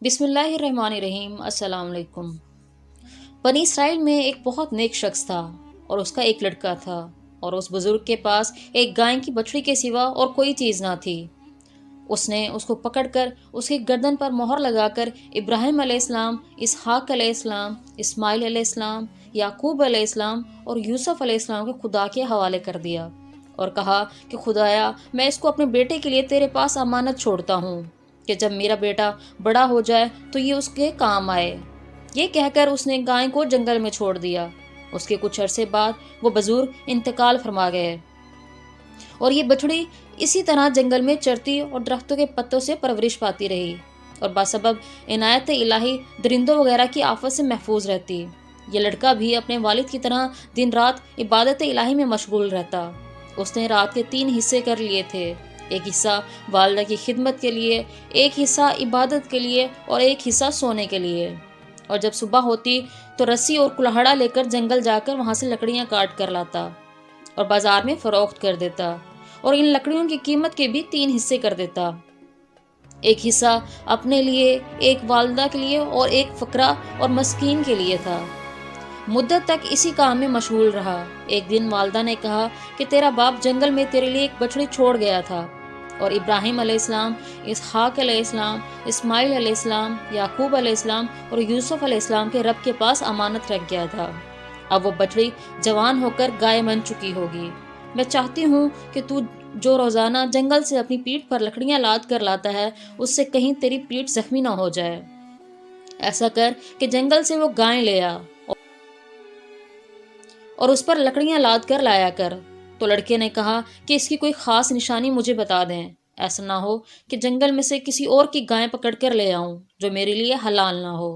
بسم اللہ الرحمن الرحیم۔ السلام علیکم۔ بنی اسرائیل میں ایک بہت نیک شخص تھا اور اس کا ایک لڑکا تھا، اور اس بزرگ کے پاس ایک گائے کی بچڑی کے سوا اور کوئی چیز نہ تھی۔ اس نے اس کو پکڑ کر اس کی گردن پر مہر لگا کر ابراہیم علیہ السلام، اسحاق علیہ السلام، اسماعیل علیہ السلام، یعقوب علیہ السلام اور یوسف علیہ السلام کو خدا کے حوالے کر دیا اور کہا کہ خدایا، میں اس کو اپنے بیٹے کے لیے تیرے پاس امانت چھوڑتا ہوں کہ جب میرا بیٹا بڑا ہو جائے تو یہ اس کے کام آئے۔ یہ کہہ کر اس نے گائے کو جنگل میں چھوڑ دیا۔ اس کے کچھ عرصے بعد وہ بزرگ انتقال فرما گئے اور یہ بچڑی اسی طرح جنگل میں چرتی اور درختوں کے پتوں سے پرورش پاتی رہی اور بسبب عنایت الہی درندوں وغیرہ کی آفت سے محفوظ رہتی۔ یہ لڑکا بھی اپنے والد کی طرح دن رات عبادت الہی میں مشغول رہتا۔ اس نے رات کے 3 حصے کر لیے تھے، ایک حصہ والدہ کی خدمت کے لیے، ایک حصہ عبادت کے لیے اور ایک حصہ سونے کے لیے۔ اور جب صبح ہوتی تو رسی اور کلہڑا لے کر جنگل جا کر وہاں سے لکڑیاں کاٹ کر لاتا اور بازار میں فروخت کر دیتا، اور ان لکڑیوں کی قیمت کے بھی 3 حصے کر دیتا، ایک حصہ اپنے لیے، ایک والدہ کے لیے اور ایک فقراء اور مسکین کے لیے تھا۔ مدت تک اسی کام میں مشغول رہا۔ ایک دن والدہ نے کہا کہ تیرا باپ جنگل میں تیرے لیے ایک بچڑی چھوڑ گیا تھا، اور ابراہیم علیہ السلام، اسحاق علیہ السلام، اسماعیل علیہ السلام، یعقوب علیہ السلام اور یوسف علیہ السلام کے رب کے پاس امانت رکھ گیا تھا۔ اب وہ بچڑی جوان ہو کر گائے بن چکی ہوگی۔ میں چاہتی ہوں کہ تو جو روزانہ جنگل سے اپنی پیٹھ پر لکڑیاں لاد کر لاتا ہے، اس سے کہیں تیری پیٹھ زخمی نہ ہو جائے۔ ایسا کر کہ جنگل سے وہ گائے لے آ اور اس پر لکڑیاں لاد کر لایا کر۔ تو لڑکے نے کہا کہ اس کی کوئی خاص نشانی مجھے بتا دیں، ایسا نہ ہو کہ جنگل میں سے کسی اور کی گائے پکڑ کر لے آؤں جو میرے لیے حلال نہ ہو۔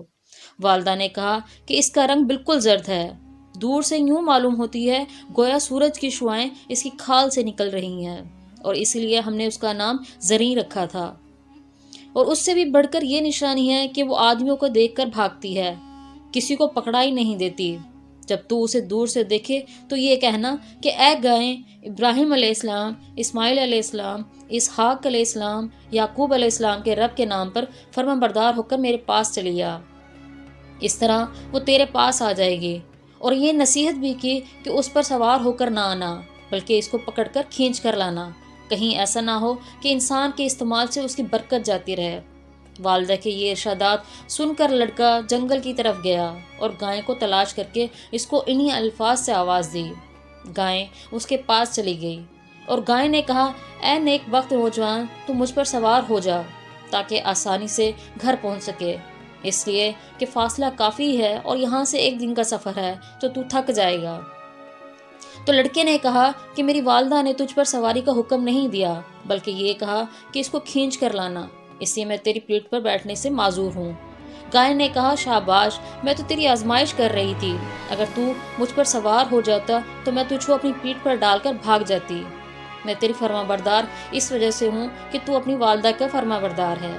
والدہ نے کہا کہ اس کا رنگ بالکل زرد ہے، دور سے یوں معلوم ہوتی ہے گویا سورج کی شعاعیں اس کی کھال سے نکل رہی ہیں، اور اس لیے ہم نے اس کا نام زریں رکھا تھا۔ اور اس سے بھی بڑھ کر یہ نشانی ہے کہ وہ آدمیوں کو دیکھ کر بھاگتی ہے، کسی کو پکڑا ہی نہیں دیتی۔ جب تو اسے دور سے دیکھے تو یہ کہنا کہ اے گائیں، ابراہیم علیہ السلام، اسماعیل علیہ السلام، اسحاق علیہ السلام، یعقوب علیہ السلام کے رب کے نام پر فرمان بردار ہو کر میرے پاس چلی آ۔ اس طرح وہ تیرے پاس آ جائے گی۔ اور یہ نصیحت بھی کی کہ اس پر سوار ہو کر نہ آنا، بلکہ اس کو پکڑ کر کھینچ کر لانا، کہیں ایسا نہ ہو کہ انسان کے استعمال سے اس کی برکت جاتی رہے۔ والدہ کے یہ ارشادات سن کر لڑکا جنگل کی طرف گیا اور گائے کو تلاش کر کے اس کو انہی الفاظ سے آواز دی۔ گائے اس کے پاس چلی گئی اور گائے نے کہا، اے نیک بخت نوجوان، تو مجھ پر سوار ہو جا تاکہ آسانی سے گھر پہنچ سکے، اس لیے کہ فاصلہ کافی ہے اور یہاں سے 1 دن کا سفر ہے تو تھک جائے گا۔ تو لڑکے نے کہا کہ میری والدہ نے تجھ پر سواری کا حکم نہیں دیا، بلکہ یہ کہا کہ اس کو کھینچ کر لانا، اس لیے میں تیری پیٹھ پر بیٹھنے سے معذور ہوں۔ گائے نے کہا، شاباش، میں تو تیری آزمائش کر رہی تھی، اگر تو مجھ پر سوار ہو جاتا تو میں تجھ کو اپنی پیٹھ پر ڈال کر بھاگ جاتی۔ میں تیری فرما بردار اس وجہ سے ہوں کہ تو اپنی والدہ کا فرما بردار ہے۔